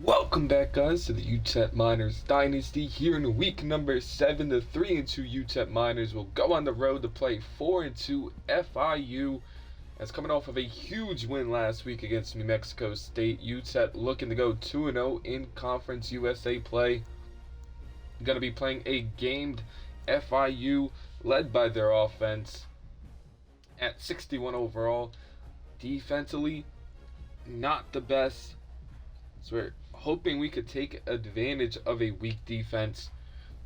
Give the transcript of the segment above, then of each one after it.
Welcome back, guys, to the Utep Miners Dynasty. Here in week number 7, the 3-2 Utep Miners will go on the road to play 4-2 FIU. As coming off of a huge win last week against New Mexico State, Utep looking to go 2-0 in Conference USA play. Going to be playing a gamed FIU led by their offense at 61 overall. Defensively, not the best. So we're hoping we could take advantage of a weak defense,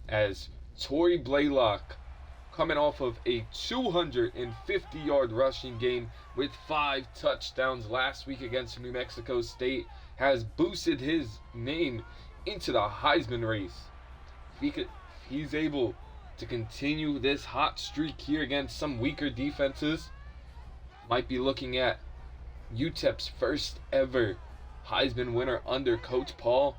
as Tory Blaylock, coming off of a 250-yard rushing game with 5 touchdowns last week against New Mexico State, has boosted his name into the Heisman race. If he's able to continue this hot streak here against some weaker defenses, might be looking at UTEP's first ever Heisman winner under Coach Paul.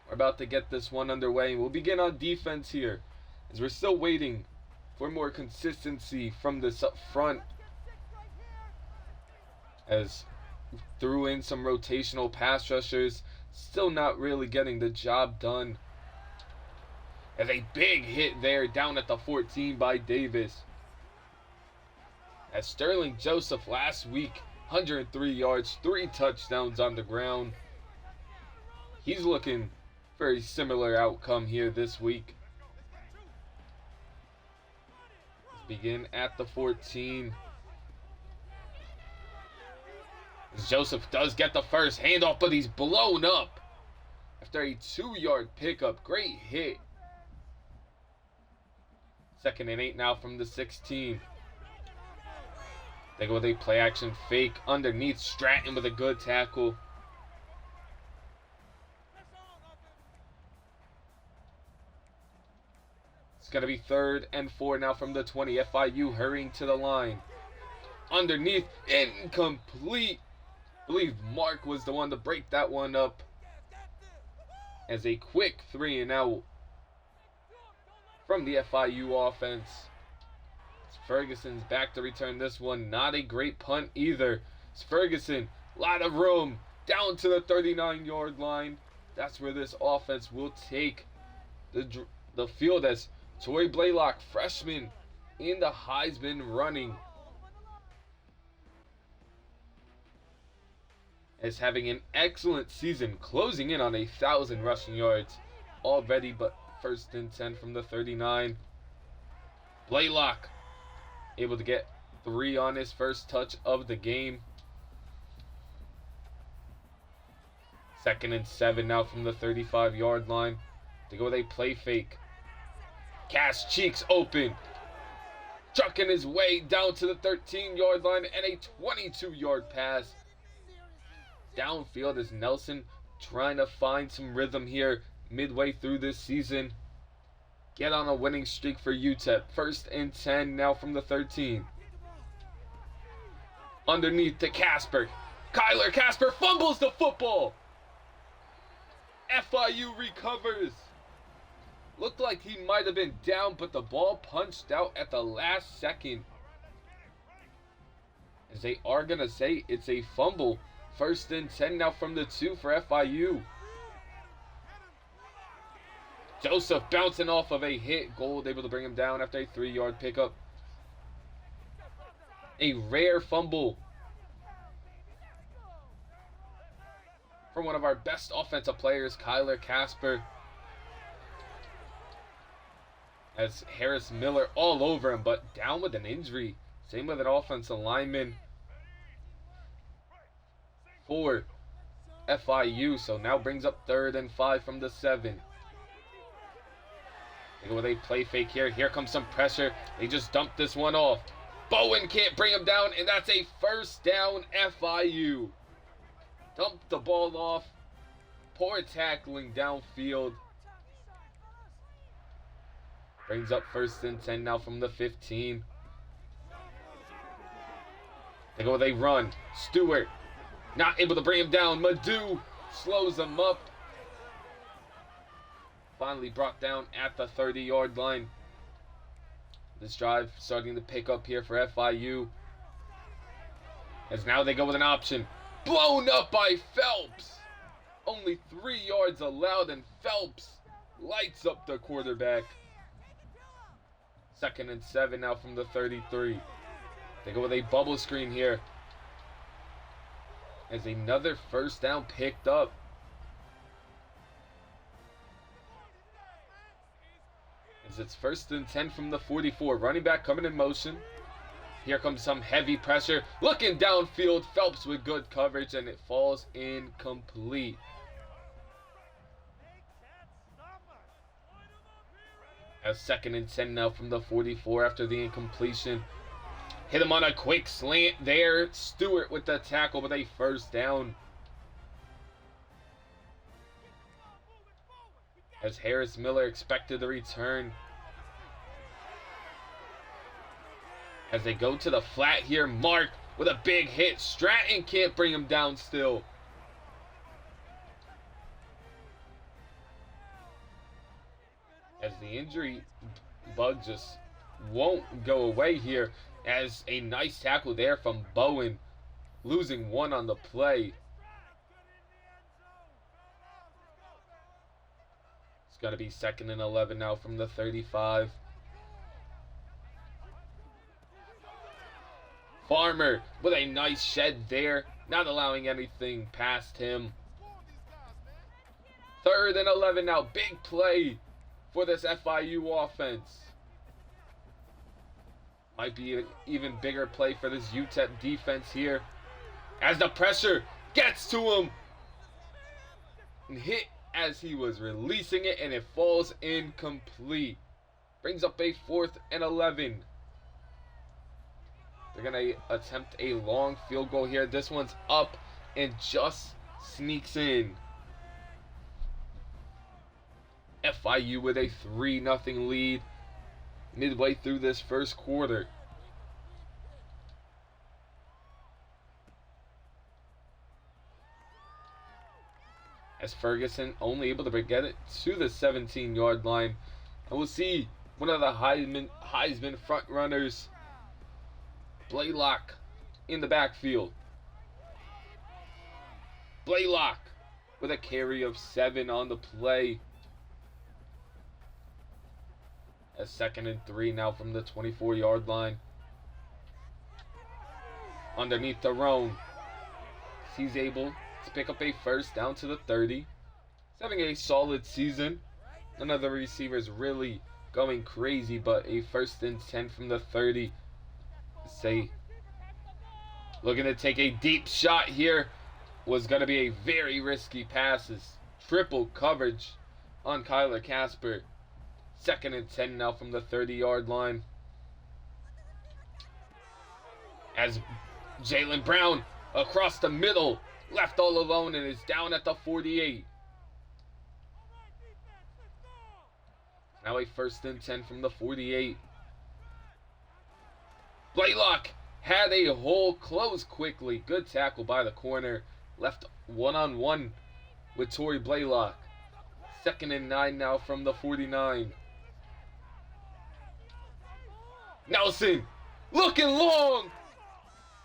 We're about to get this one underway. We'll begin on defense here, as we're still waiting for more consistency from this up front, as threw in some rotational pass rushers, still not really getting the job done. As a big hit there down at the 14 by Davis. As Sterling Joseph last week, 103 yards, 3 touchdowns on the ground. He's looking for a similar outcome here this week. Let's begin at the 14. As Joseph does get the first handoff, but he's blown up after a 2-yard pickup. Great hit. 2nd and 8 now from the 16. They go with a play action fake underneath. Stratton with a good tackle. It's going to be 3rd and 4 now from the 20. FIU hurrying to the line. Underneath, incomplete. I believe Mark was the one to break that one up. As a quick 3 and out from the FIU offense. Ferguson's back to return this one. Not a great punt either. It's Ferguson, a lot of room, down to the 39-yard line. That's where this offense will take the field, as Tory Blaylock, freshman, in the Heisman running, is having an excellent season, closing in on 1,000 rushing yards already, but 1st and 10 from the 39. Blaylock able to get 3 on his first touch of the game. 2nd and 7 now from the 35-yard line. They go with a play fake. Cash Cheeks open. Trucking his way down to the 13-yard line, and a 22-yard pass downfield, as Nelson trying to find some rhythm here midway through this season. Get on a winning streak for UTEP. 1st and 10 now from the 13. Underneath to Casper. Kyler Casper fumbles the football. FIU recovers. Looked like he might have been down, but the ball punched out at the last second. As they are going to say it's a fumble. 1st and 10 now from the 2 for FIU. Joseph bouncing off of a hit. Gold able to bring him down after a 3-yard pickup. A rare fumble from one of our best offensive players, Kyler Casper. As Harris Miller all over him, but down with an injury. Same with an offensive lineman for FIU. So now brings up 3rd and 5 from the 7. They go with a play fake here. Here comes some pressure. They just dumped this one off. Bowen can't bring him down, and that's a 1st down FIU. Dumped the ball off. Poor tackling downfield. Brings up 1st and 10 now from the 15. They go with a run. Stewart not able to bring him down. Madu slows him up. Finally brought down at the 30-yard line. This drive starting to pick up here for FIU. As now they go with an option. Blown up by Phelps. Only 3 yards allowed, and Phelps lights up the quarterback. 2nd and 7 now from the 33. They go with a bubble screen here. As another first down picked up. As it's 1st and 10 from the 44. Running back coming in motion. Here comes some heavy pressure. Looking downfield. Phelps with good coverage, and it falls incomplete. A 2nd and 10 now from the 44 after the incompletion. Hit him on a quick slant there. Stewart with the tackle with a first down. As Harris Miller expected the return. As they go to the flat here, Mark with a big hit. Stratton can't bring him down still. As the injury bug just won't go away here. As a nice tackle there from Bowen. Losing 1 on the play. It's going to be 2nd and 11 now from the 35. Farmer with a nice shed there. Not allowing anything past him. 3rd and 11 now. Big play for this FIU offense. Might be an even bigger play for this Utep defense here. As the pressure gets to him. And hit as he was releasing it, and it falls incomplete. Brings up a 4th and 11. They're going to attempt a long field goal here. This one's up and just sneaks in. FIU with a 3-0 lead midway through this first quarter. As Ferguson only able to get it to the 17-yard line. And we'll see one of the Heisman front runners, Blaylock, in the backfield. Blaylock with a carry of 7 on the play. A 2nd and 3 now from the 24-yard line. Underneath the Roan. He's able to pick up a first down to the 30. He's having a solid season. None of the receivers really going crazy, but a 1st and 10 from the 30. Looking to take a deep shot here. Was going to be a very risky passes. Triple coverage on Kyler Casper. 2nd and 10 now from the 30-yard line. As Jalen Brown across the middle, left all alone, and is down at the 48. Now a 1st and 10 from the 48. Blaylock had a hole, closed quickly. Good tackle by the corner. Left one-on-one with Torrey Blaylock. 2nd and 9 now from the 49. Nelson looking long.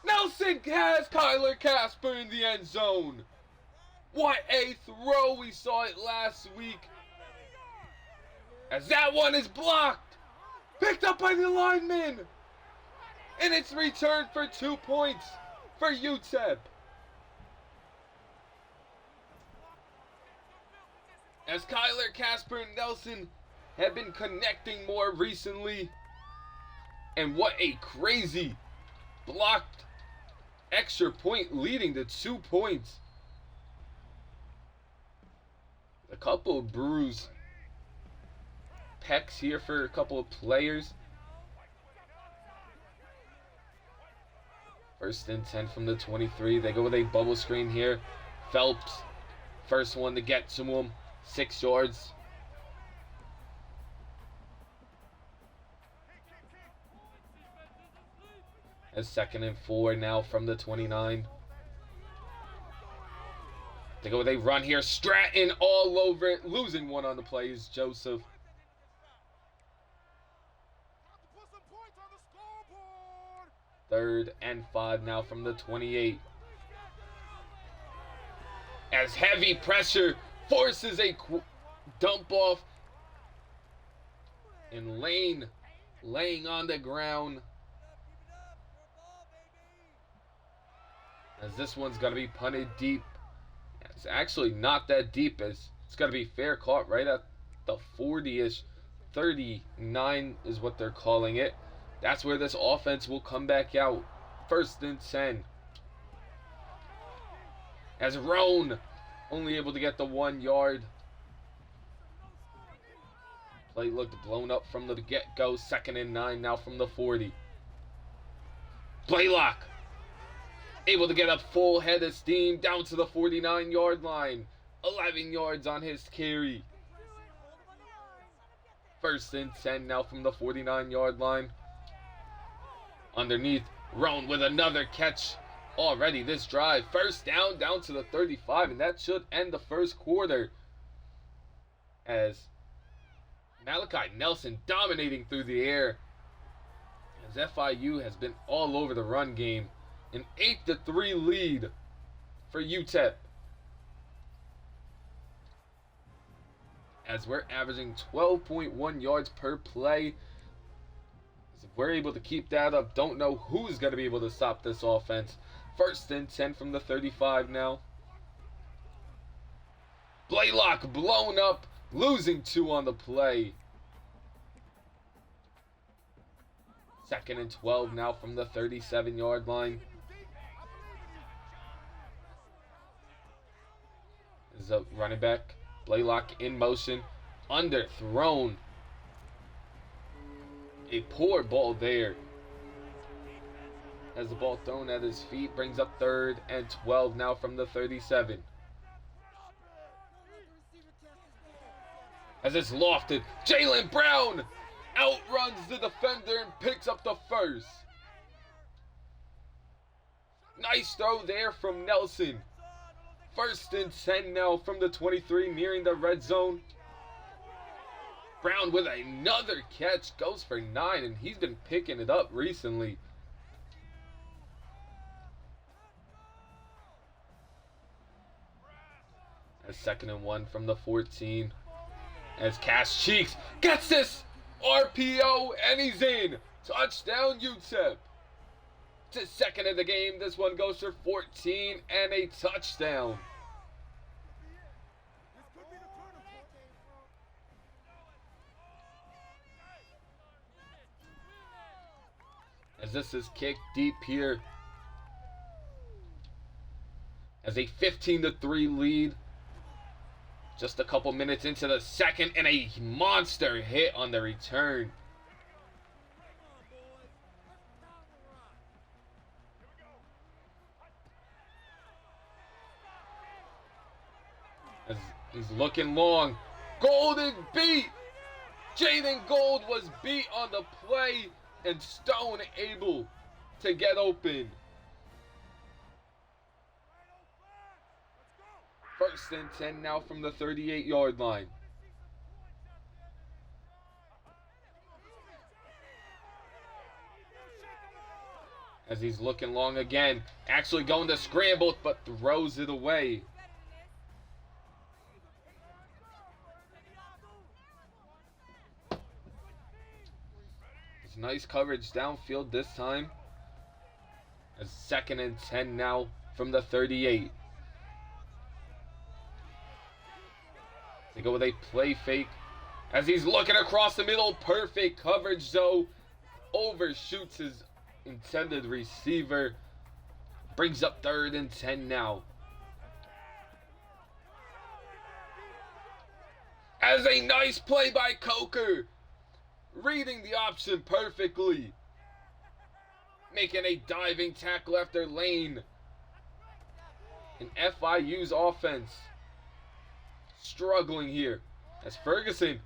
Nelson has Kyler Casper in the end zone. What a throw. We saw it last week. As that one is blocked. Picked up by the lineman. And it's returned for 2 points for Utep. As Kyler Casper and Nelson have been connecting more recently. And what a crazy blocked extra point leading to 2 points. A couple of bruised pecs here for a couple of players. 1st and 10 from the 23. They go with a bubble screen here. Phelps, first one to get to him. 6 yards. A 2nd and 4 now from the 29. They go with a run here. Stratton all over it. Losing 1 on the play is Joseph. 3rd and 5 now from the 28. As heavy pressure forces a dump off. And Lane laying on the ground. As this one's going to be punted deep. It's actually not that deep, as it's going to be fair caught right at the 40-ish. 39 is what they're calling it. That's where this offense will come back out. 1st and 10. As Roan only able to get the 1 yard. Play looked blown up from the get-go. 2nd and 9 now from the 40. Blaylock able to get a full head of steam down to the 49-yard line. 11 yards on his carry. 1st and 10 now from the 49-yard line. Underneath, Roan with another catch already this drive. 1st down to the 35, and that should end the 1st quarter. As Malachi Nelson dominating through the air. As FIU has been all over the run game. An 8-3 lead for Utep. As we're averaging 12.1 yards per play. If we're able to keep that up, don't know who's going to be able to stop this offense. 1st and 10 from the 35 now. Blaylock blown up, losing 2 on the play. 2nd and 12 now from the 37-yard line. This is a running back. Blaylock in motion. Underthrown. A poor ball there. Has the ball thrown at his feet. Brings up 3rd and 12 now from the 37. As it's lofted. Jalen Brown outruns the defender and picks up the 1st. Nice throw there from Nelson. 1st and 10 now from the 23, nearing the red zone. Brown with another catch, goes for 9, and he's been picking it up recently. A 2nd and 1 from the 14. As Cash Cheeks gets this RPO, and he's in. Touchdown, Utep. It's his 2nd of the game. This one goes for 14 and a touchdown. As this is kicked deep here. As a 15-3 lead. Just a couple minutes into the 2nd, and a monster hit on the return. As he's looking long. Golden beat. Jaden Gold was beat on the play, and Stone able to get open. 1st and 10 now from the 38-yard line. As he's looking long again. Actually going to scramble, but throws it away. It's nice coverage downfield this time. As 2nd and 10 now from the 38. They go with a play fake. As he's looking across the middle. Perfect coverage though. Overshoots his intended receiver. Brings up 3rd and 10 now. As a nice play by Coker. Reading the option perfectly. Making a diving tackle after Lane. And FIU's offense struggling here. As Ferguson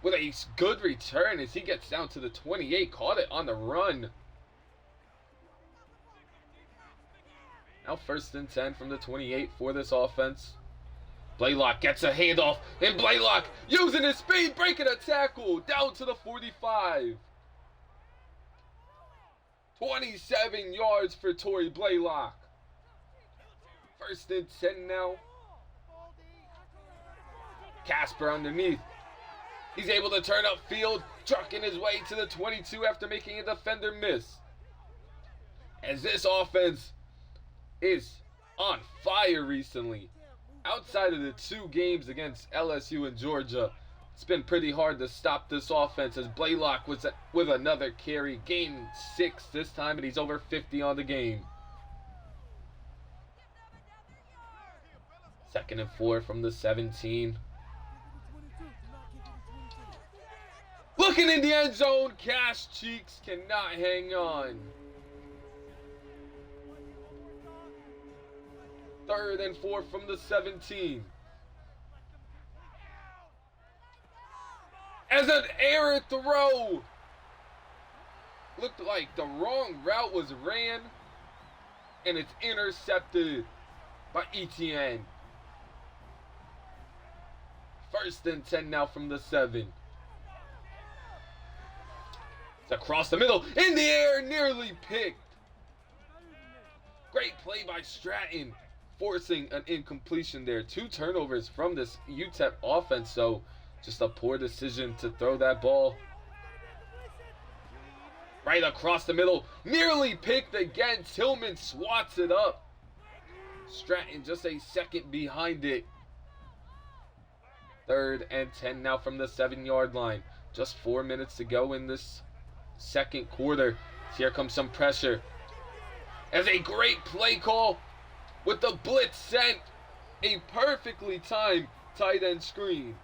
with a good return as he gets down to the 28. Caught it on the run. Now 1st and 10 from the 28 for this offense. Blaylock gets a handoff, and Blaylock using his speed, breaking a tackle down to the 45. 27 yards for Torrey Blaylock. 1st and 10 now. Casper underneath. He's able to turn upfield, trucking his way to the 22 after making a defender miss. As this offense is on fire recently. Outside of the 2 games against LSU and Georgia, it's been pretty hard to stop this offense as Blaylock was with another carry. Game 6 this time, and he's over 50 on the game. 2nd and 4 from the 17. Looking in the end zone, Cash Cheeks cannot hang on. 3rd and 4 from the 17. As an error throw. Looked like the wrong route was ran, and it's intercepted by Etienne. 1st and 10 now from the 7. It's across the middle, in the air, nearly picked. Great play by Stratton, forcing an incompletion there. 2 turnovers from this Utep offense, so just a poor decision to throw that ball. Right across the middle, nearly picked again. Tillman swats it up. Stratton just a second behind it. 3rd and 10 now from the 7-yard line. Just 4 minutes to go in this 2nd quarter. Here comes some pressure. As a great play call with the blitz sent. A perfectly timed tight end screen.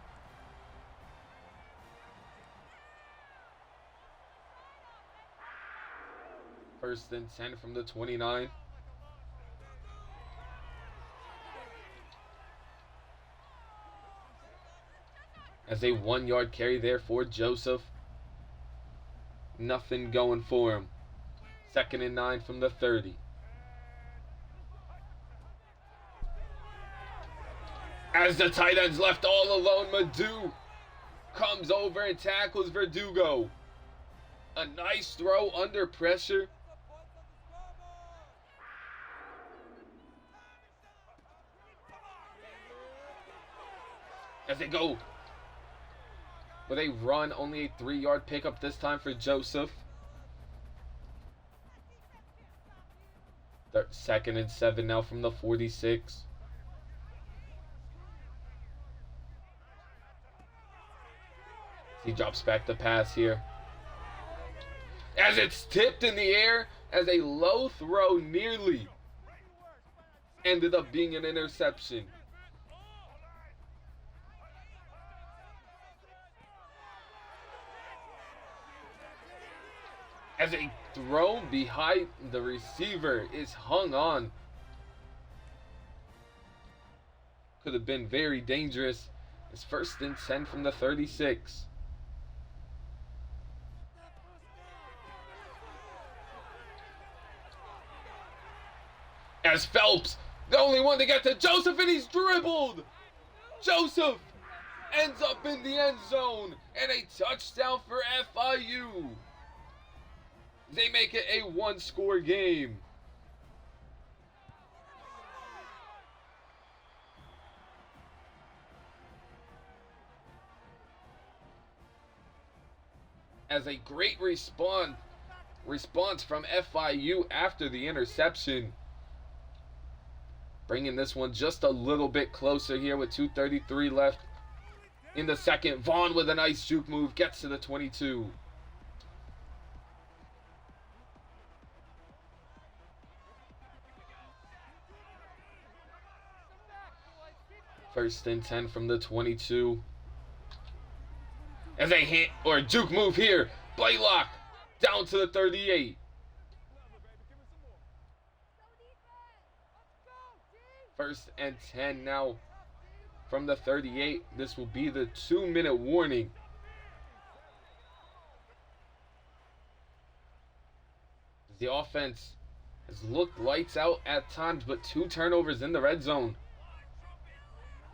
First and 10 from the 29. As a 1-yard carry there for Joseph. Nothing going for him. 2nd and 9 from the 30. As the tight end's left all alone, Madu comes over and tackles Verdugo. A nice throw under pressure. As they go with a run, only a 3-yard pickup this time for Joseph. 2nd and 7 now from the 46. He drops back the pass here. As it's tipped in the air, as a low throw nearly ended up being an interception. As a throw behind the receiver is hung on. Could have been very dangerous. It's 1st and 10 from the 36. As Phelps, the only one to get to Joseph, and he's dribbled. Joseph ends up in the end zone, and a touchdown for FIU. They make it a 1-score game. As a great response from FIU after the interception. Bringing this one just a little bit closer here with 2:33 left in the 2nd. Vaughn with a nice juke move gets to the 22. First and 10 from the 22. As a hit or a juke move here, Blaylock down to the 38. First and 10 now from the 38. This will be the 2-minute warning. The offense has looked lights out at times, but 2 turnovers in the red zone.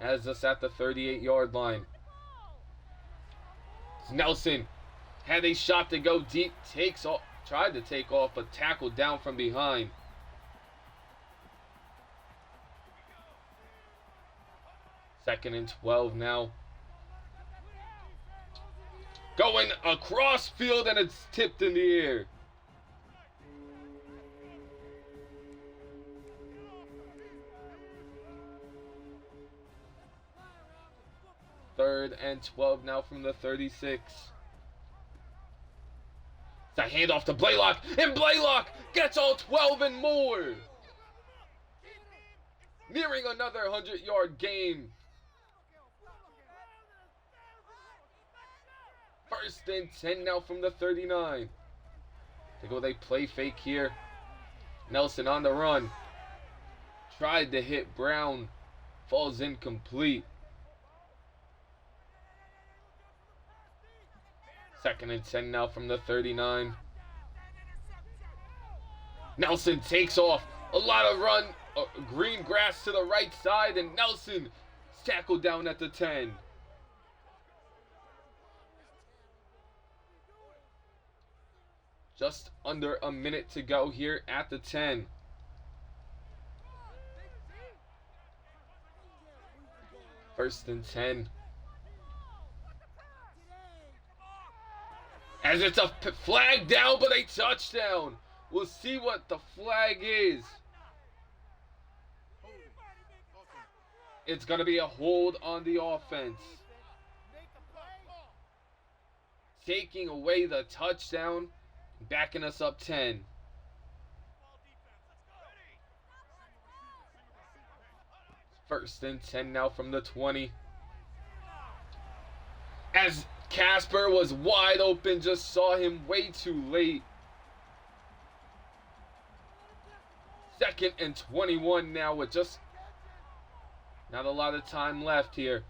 Has us at the 38-yard line. Nelson had a shot to go deep, takes tried to take off, but tackled down from behind. Second and 12 now. Going across field, and it's tipped in the air. Third and 12 now from the 36. It's a handoff to Blaylock, and Blaylock gets all 12 and more. Nearing another 100-yard game. First and 10 now from the 39. They play fake here. Nelson on the run. Tried to hit Brown. Falls incomplete. Second and 10 now from the 39. Nelson takes off. A lot of run. Green grass to the right side, and Nelson tackled down at the 10. Just under a minute to go here at the 10. First and 10. As it's a flag down, but a touchdown. We'll see what the flag is. It's going to be a hold on the offense. Taking away the touchdown. Backing us up 10. First and 10 now from the 20. As Casper was wide open, just saw him way too late. Second and 21 now with just not a lot of time left here.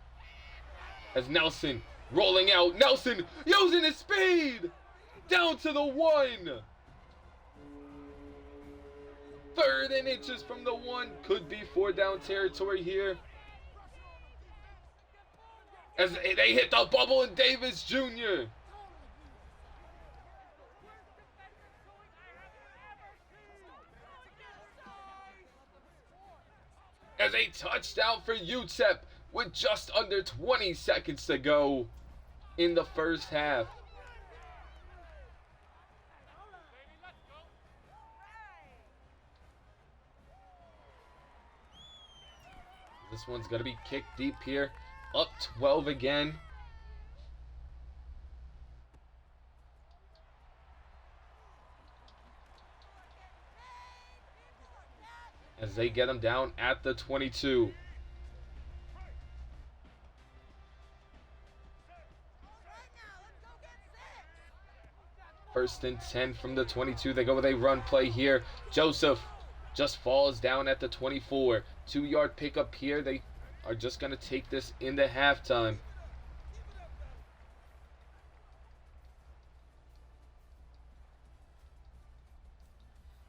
As Nelson rolling out. Nelson using his speed. Down to the 1. Third and inches from the 1. Could be 4 down territory here. As they hit the bubble, and Davis Jr. As a touchdown for Utep with just under 20 seconds to go in the first half. This one's going to be kicked deep here. Up 12 again. As they get him down at the 22. First and 10 from the 22. They go with a run play here. Joseph just falls down at the 24. 2-yard pickup here. They are just going to take this into halftime.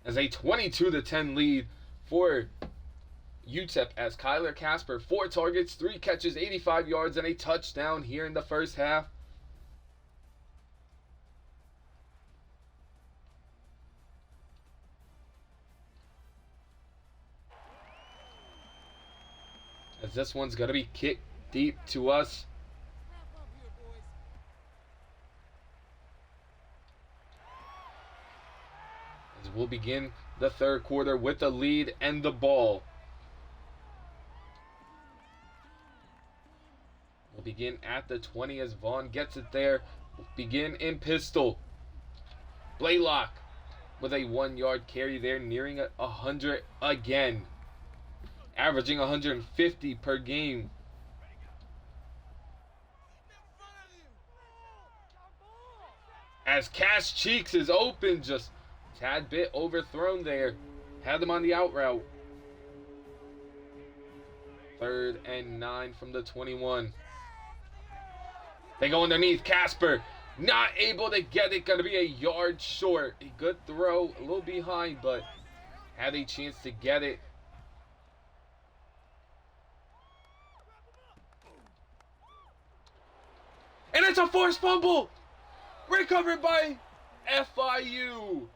As a 22-10 lead for Utep, as Kyler Casper, 4 targets, 3 catches, 85 yards, and a touchdown here in the first half. As this one's going to be kicked deep to us. As we'll begin the third quarter with the lead and the ball. We'll begin at the 20 as Vaughn gets it there. We'll begin in pistol. Blaylock with a 1-yard carry there, nearing 100 again. Averaging 150 per game. As Cash Cheeks is open, just a tad bit overthrown there. Had them on the out route. 3rd and 9 from the 21. They go underneath. Casper not able to get it. Going to be a yard short. A good throw. A little behind, but had a chance to get it. And it's a forced fumble. Recovered by FIU.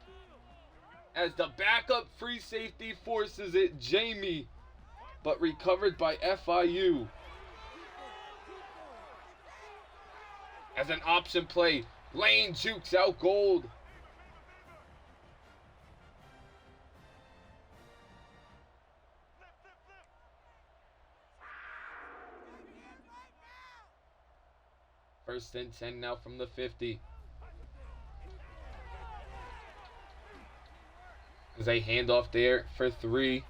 As the backup free safety forces it, Jamie, but recovered by FIU. As an option play, Lane jukes out Gold. First and 10 now from the 50. As a handoff there for 3.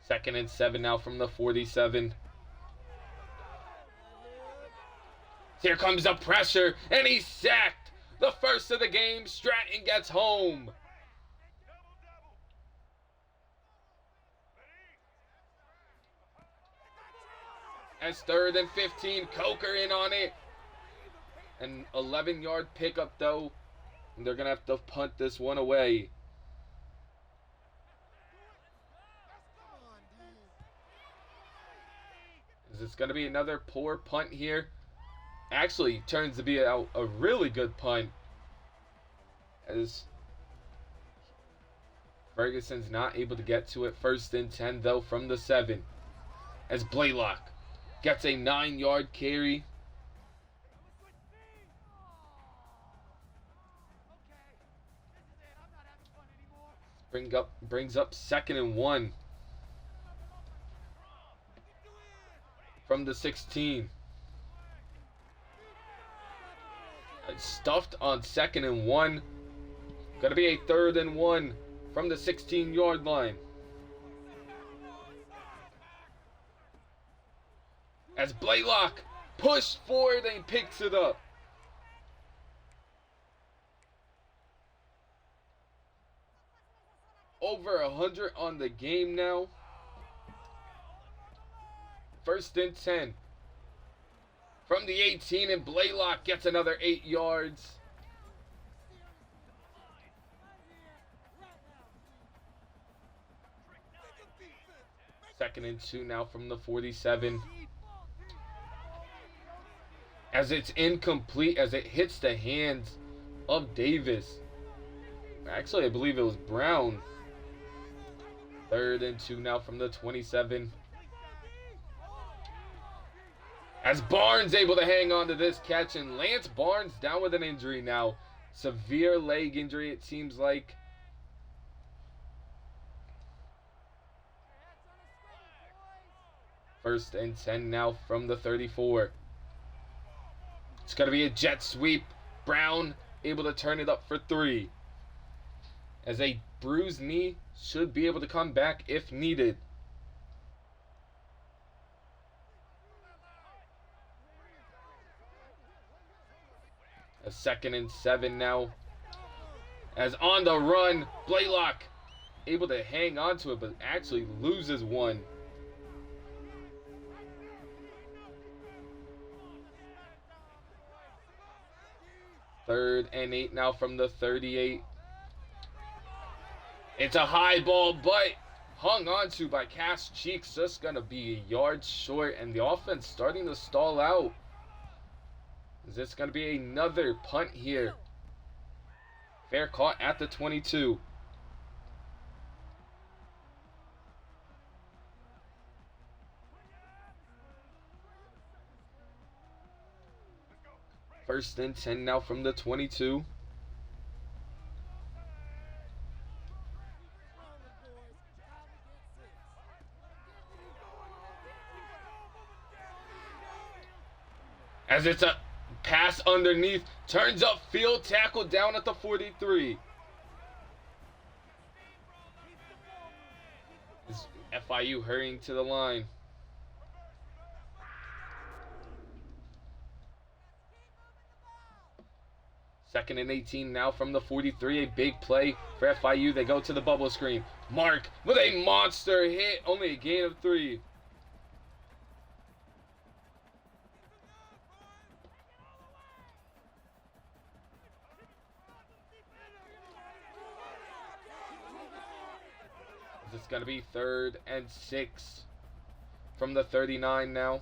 Second and 7 now from the 47. Here comes the pressure, and he's sacked. The first of the game, Stratton gets home. As 3rd and 15, Coker in on it. An 11-yard pickup, though. And they're going to have to punt this one away. Is this going to be another poor punt here? Actually, turns to be a really good punt. As Ferguson's not able to get to it. First and 10, though, from the 7. As Blaylock gets a 9-yard carry. Brings up 2nd and 1 from the 16. Stuffed on 2nd and 1. Gonna be a 3rd and 1 from the 16-yard line. As Blaylock pushed forward and picks it up. Over 100 on the game now. First and 10 from the 18, and Blaylock gets another 8 yards. Second and 2 now from the 47. As it's incomplete, as it hits the hands of Davis. Actually, I believe it was Brown. 3rd and 2 now from the 27. As Barnes able to hang on to this catch, and Lance Barnes down with an injury now. Severe leg injury, it seems like. First and 10 now from the 34. It's going to be a jet sweep. Brown able to turn it up for 3. As a bruised knee should be able to come back if needed. A 2nd and 7 now. As on the run, Blaylock able to hang on to it, but actually loses one. Third and 8 now from the 38. It's a high ball, but hung on to by Cass Cheeks. Just going to be a yard short, and the offense starting to stall out. Is this going to be another punt here? Fair caught at the 22. First and 10 now from the 22. As it's a pass underneath, turns up field, tackle down at the 43. Is FIU hurrying to the line. Second and 18 now from the 43. A big play for FIU. They go to the bubble screen. Mark with a monster hit. Only a gain of 3. This is going to be 3rd and 6 from the 39 now.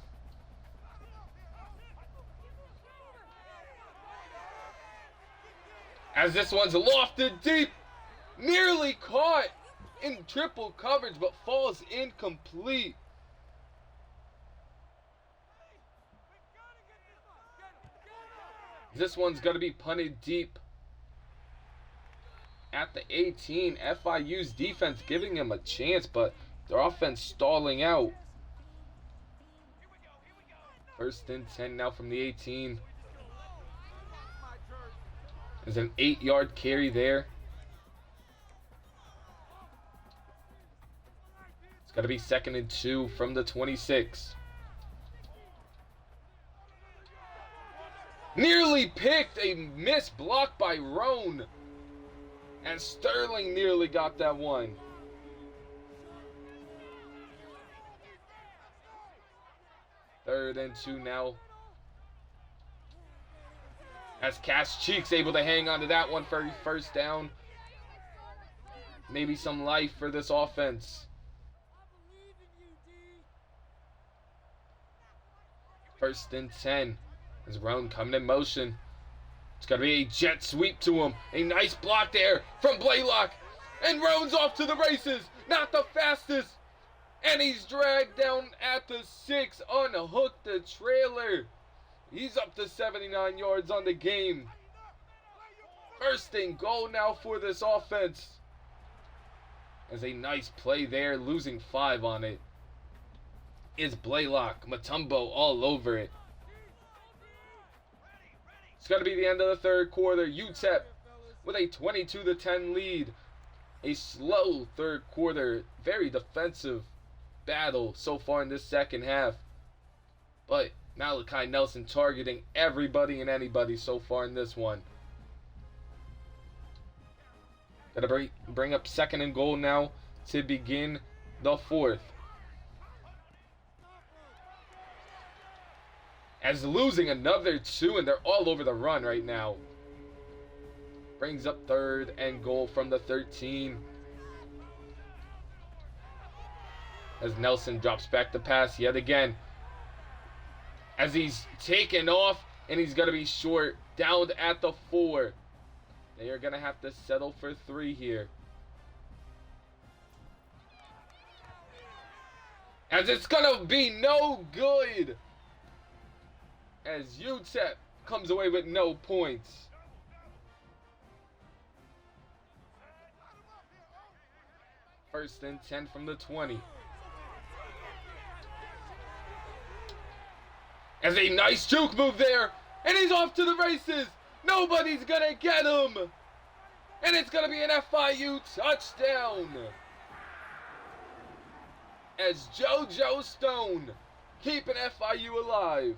As this one's lofted deep, nearly caught in triple coverage, but falls incomplete. This one's going to be punted deep at the 18. FIU's defense giving him a chance, but their offense stalling out. 1st and 10 now from the 18. There's an 8-yard carry there. It's going to be 2nd and 2 from the 26. Nearly picked, a missed block by Roan. And Sterling nearly got that one. Third and 2 now. As Cash Cheeks able to hang on to that one for first down. Maybe some life for this offense. 1st and 10. As Roan coming in motion. It's going to be a jet sweep to him. A nice block there from Blaylock. And Roan's off to the races. Not the fastest. And he's dragged down at the 6. Unhooked the trailer. He's up to 79 yards on the game. 1st and goal now for this offense. As a nice play there. Losing 5 on it. Is Blaylock. Mutombo all over it. It's going to be the end of the 3rd quarter. Utep with a 22-10 lead. A slow 3rd quarter. Very defensive battle so far in this 2nd half. But Malachi Nelson targeting everybody and anybody so far in this one. Going to bring up 2nd and goal now to begin the 4th. As losing another 2, and they're all over the run right now. Brings up 3rd and goal from the 13. As Nelson drops back the pass yet again. As he's taken off, and he's going to be short. Down at the 4. They are going to have to settle for 3 here. As it's going to be no good. As Utep comes away with no points. First and 10 from the 20. As a nice juke move there. And he's off to the races. Nobody's going to get him. And it's going to be an FIU touchdown. As JoJo Stone keeping FIU alive.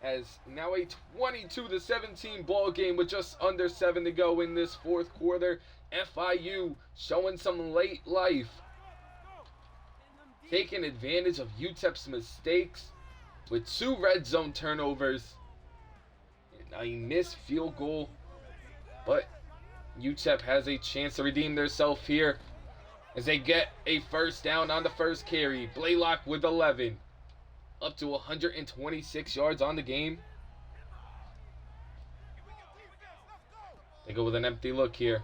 As now a 22-17 ball game with just under 7 to go in this 4th quarter. FIU showing some late life. Taking advantage of Utep's mistakes with 2 red zone turnovers. And a missed field goal. But Utep has a chance to redeem themselves here as they get a first down on the first carry. Blaylock with 11. Up to 126 yards on the game. They go with an empty look here.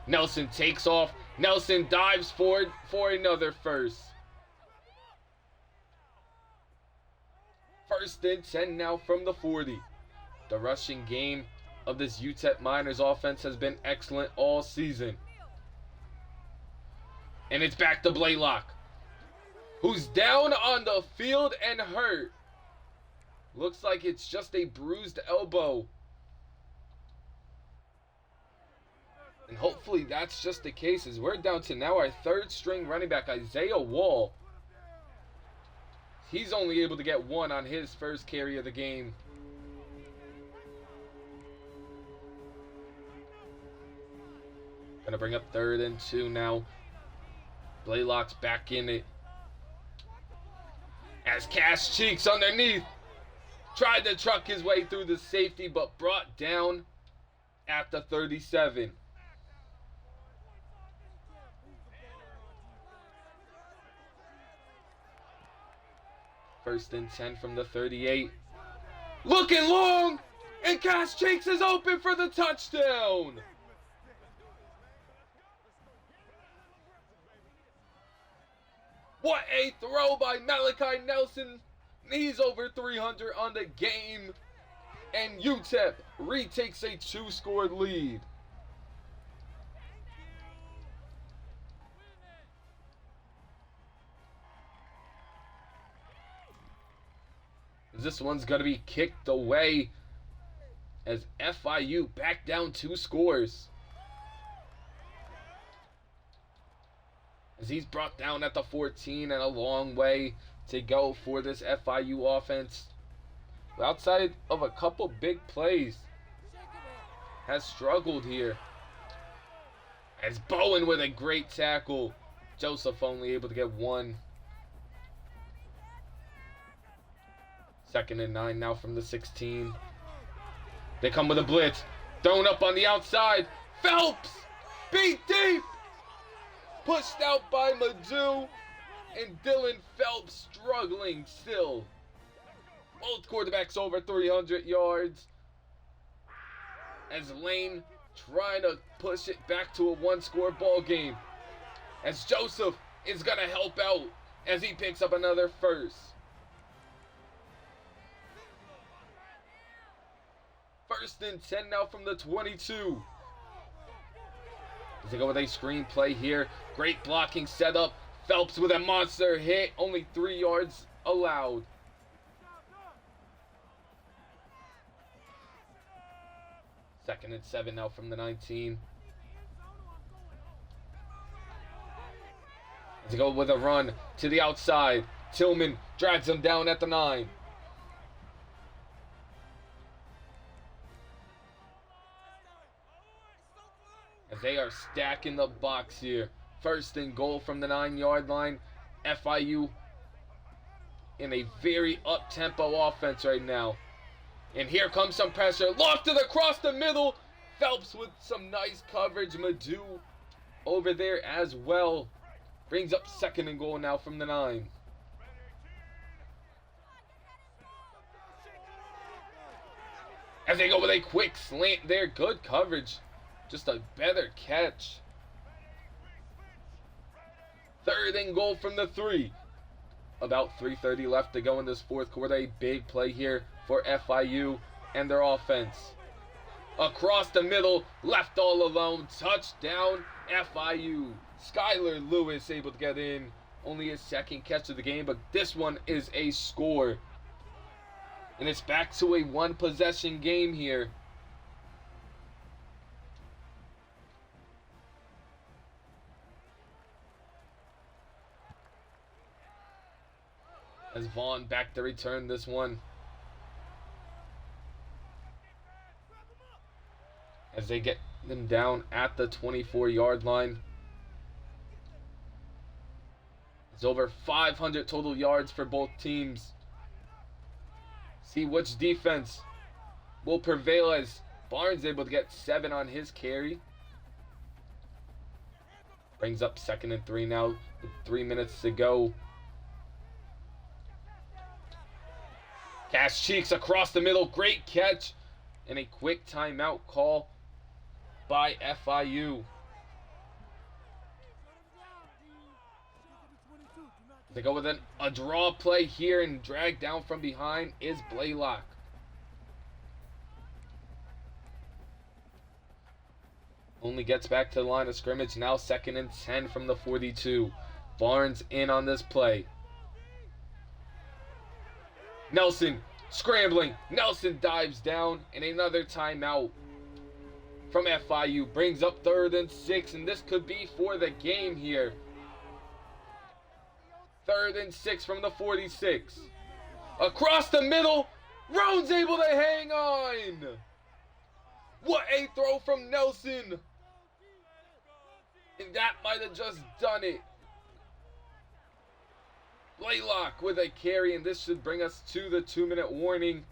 Nelson takes off. Nelson dives forward for another first. 1st and 10 now from the 40. The rushing game of this Utep Miners offense has been excellent all season. And it's back to Blaylock, who's down on the field and hurt. Looks like it's just a bruised elbow. And hopefully that's just the case, as we're down to now our 3rd string running back, Isaiah Wall. He's only able to get 1 on his first carry of the game. Gonna bring up 3rd and 2 now. Blaylock's back in it. As Cash Cheeks underneath. Tried to truck his way through the safety, but brought down at the 37. First and 10 from the 38. Looking long, and Cash Cheeks is open for the touchdown. What a throw by Malachi Nelson. He's over 300 on the game. And Utep retakes a 2-score lead. This one's going to be kicked away as FIU back down 2 scores. As he's brought down at the 14 and a long way to go for this FIU offense. Outside of a couple big plays, has struggled here. As Bowen with a great tackle. Joseph only able to get 1. 2nd and 9 now from the 16. They come with a blitz. Thrown up on the outside. Phelps! Beat deep! Pushed out by Madu. And Dylan Phelps struggling still. Both quarterbacks over 300 yards. As Lane trying to push it back to a 1-score ball game. As Joseph is going to help out as he picks up another first. First and 10 now from the 22. As they go with a screen play here. Great blocking setup. Phelps with a monster hit. Only 3 yards allowed. Second and 7 now from the 19. As they go with a run to the outside. Tillman drags him down at the 9. As they are stacking the box here. First and goal from the 9-yard line. FIU in a very up-tempo offense right now. And here comes some pressure. Lofted across the middle. Phelps with some nice coverage. Madu over there as well. Brings up 2nd and goal now from the 9. As they go with a quick slant there. Good coverage. Just a better catch. 3rd and goal from the 3. About 3:30 left to go in this 4th quarter. A big play here for FIU and their offense. Across the middle, left all alone. Touchdown, FIU. Skylar Lewis able to get in. Only his 2nd catch of the game, but this one is a score. And it's back to a 1-possession game here. As Vaughn back to return this one. As they get them down at the 24-yard line. It's over 500 total yards for both teams. See which defense will prevail as Barnes able to get 7 on his carry. Brings up 2nd and 3 now with 3 minutes to go. Cash Cheeks across the middle. Great catch. And a quick timeout call by FIU. They go with a draw play here and drag down from behind is Blaylock. Only gets back to the line of scrimmage. Now 2nd and 10 from the 42. Barnes in on this play. Nelson scrambling. Nelson dives down, and another timeout from FIU brings up 3rd and 6, and this could be for the game here. 3rd and 6 from the 46. Across the middle, Roan's able to hang on. What a throw from Nelson. And that might have just done it. Blaylock with a carry, and this should bring us to the 2-minute warning.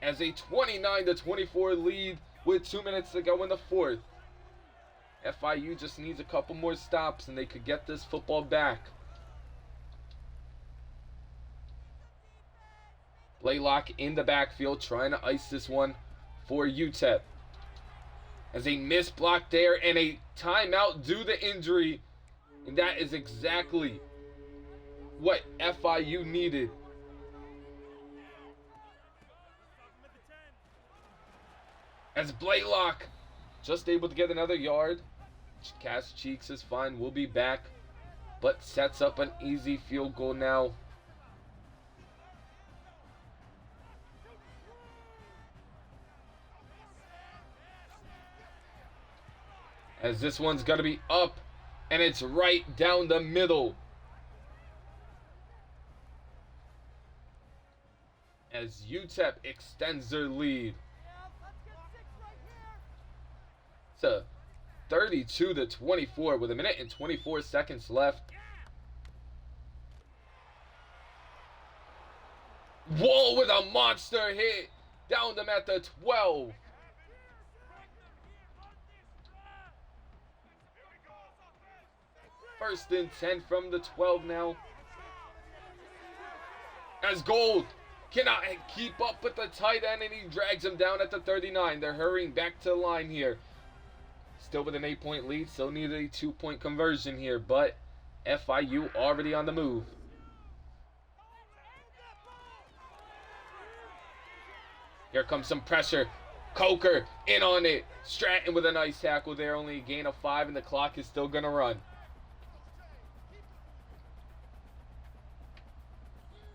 as a 29-24 lead with 2 minutes to go in the fourth. FIU just needs a couple more stops and they could get this football back. Blaylock in the backfield trying to ice this one for Utep. As a missed block there and a timeout due to injury. And that is exactly what FIU needed. As Blaylock just able to get another yard. Cass Cheeks is fine, we'll be back. But sets up an easy field goal now. As this one's going to be up, and it's right down the middle. As Utep extends their lead. It's a 32-24 with 1 minute and 24 seconds left. Wall with a monster hit down them at the 12. First and 10 from the 12 now. As Gold cannot keep up with the tight end and he drags him down at the 39. They're hurrying back to the line here. Still with an 8-point lead. Still need a 2-point conversion here. But FIU already on the move. Here comes some pressure. Coker in on it. Stratton with a nice tackle there. Only a gain of 5 and the clock is still going to run.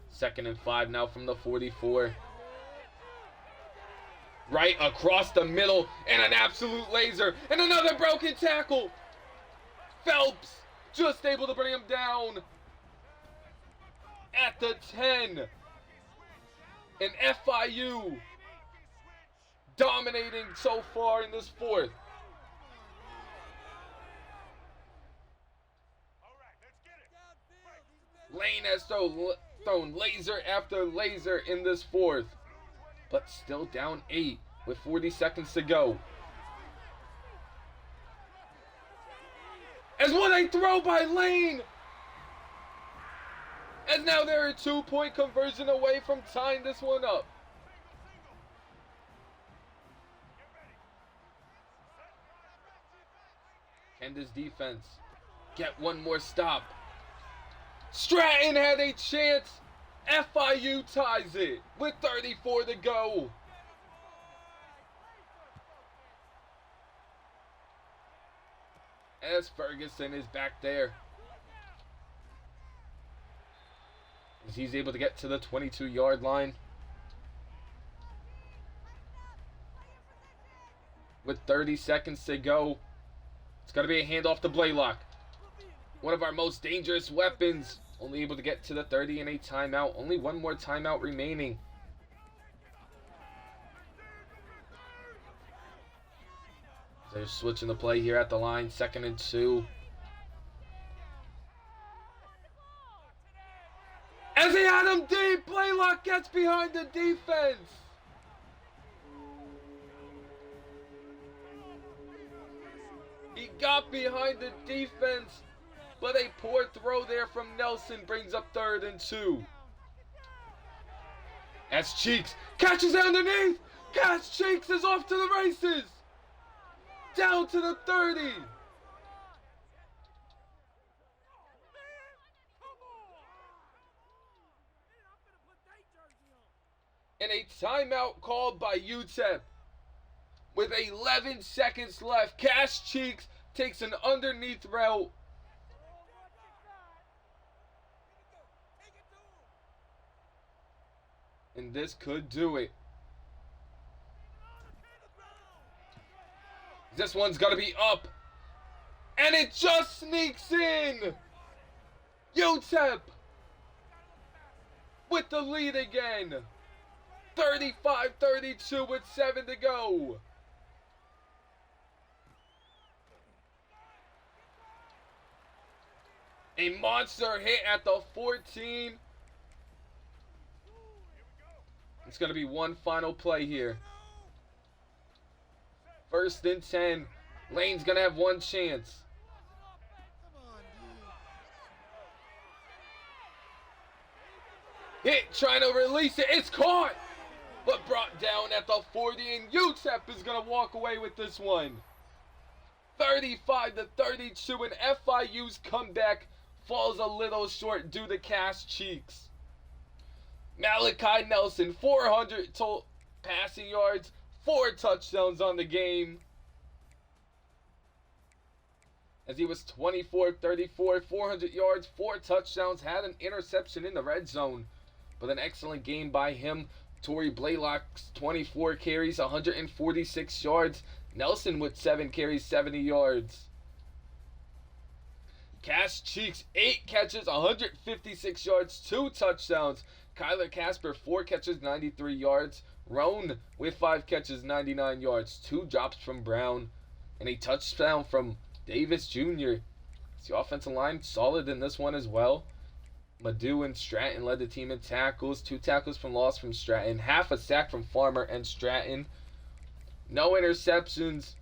Second and 5 now from the 44. Right across the middle and an absolute laser. And another broken tackle. Phelps just able to bring him down at the 10. And FIU dominating so far in this fourth. Lane has thrown laser after laser in this fourth, but still down 8 with 40 seconds to go. As what a throw by Lane! And now they're a 2-point conversion away from tying this one up. Can this defense get one more stop? Stratton had a chance. FIU ties it with 34 to go. As Ferguson is back there. As he's able to get to the 22-yard line. With 30 seconds to go. It's going to be a handoff to Blaylock. One of our most dangerous weapons. Only able to get to the 30 and a timeout. Only one more timeout remaining. They're switching the play here at the line. 2nd and 2. As they had him deep, Blaylock gets behind the defense. He got behind the defense. But a poor throw there from Nelson brings up 3rd and 2. As Cheeks catches underneath. Cass Cheeks is off to the races. Down to the 30. And a timeout called by Utep. With 11 seconds left, Cass Cheeks takes an underneath route. And this could do it. This one's going to be up. And it just sneaks in. Utep with the lead again. 35-32 with 7 to go. A monster hit at the 14. It's going to be one final play here. 1st and 10. Lane's going to have one chance. Hit, trying to release it. It's caught, but brought down at the 40, and Utep is going to walk away with this one. 35-32, and FIU's comeback falls a little short due to Cash Cheeks. Malachi Nelson, 400 total passing yards, 4 touchdowns on the game. As he was 24-34, 400 yards, 4 touchdowns, had an interception in the red zone. But an excellent game by him. Torrey Blaylock's 24 carries, 146 yards. Nelson with 7 carries, 70 yards. Cash Cheeks, 8 catches, 156 yards, 2 touchdowns. Kyler Casper, 4 catches, 93 yards. Roan with 5 catches, 99 yards. 2 drops from Brown. And a touchdown from Davis Jr. The offensive line solid in this one as well. Madu and Stratton led the team in tackles. 2 tackles from loss from Stratton. Half a sack from Farmer and Stratton. No interceptions.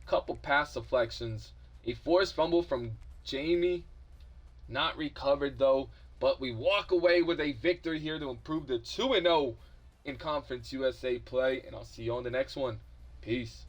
Couple pass deflections. A forced fumble from Jamie. Not recovered though. But we walk away with a victory here to improve to 2-0 in Conference USA play. And I'll see you on the next one. Peace.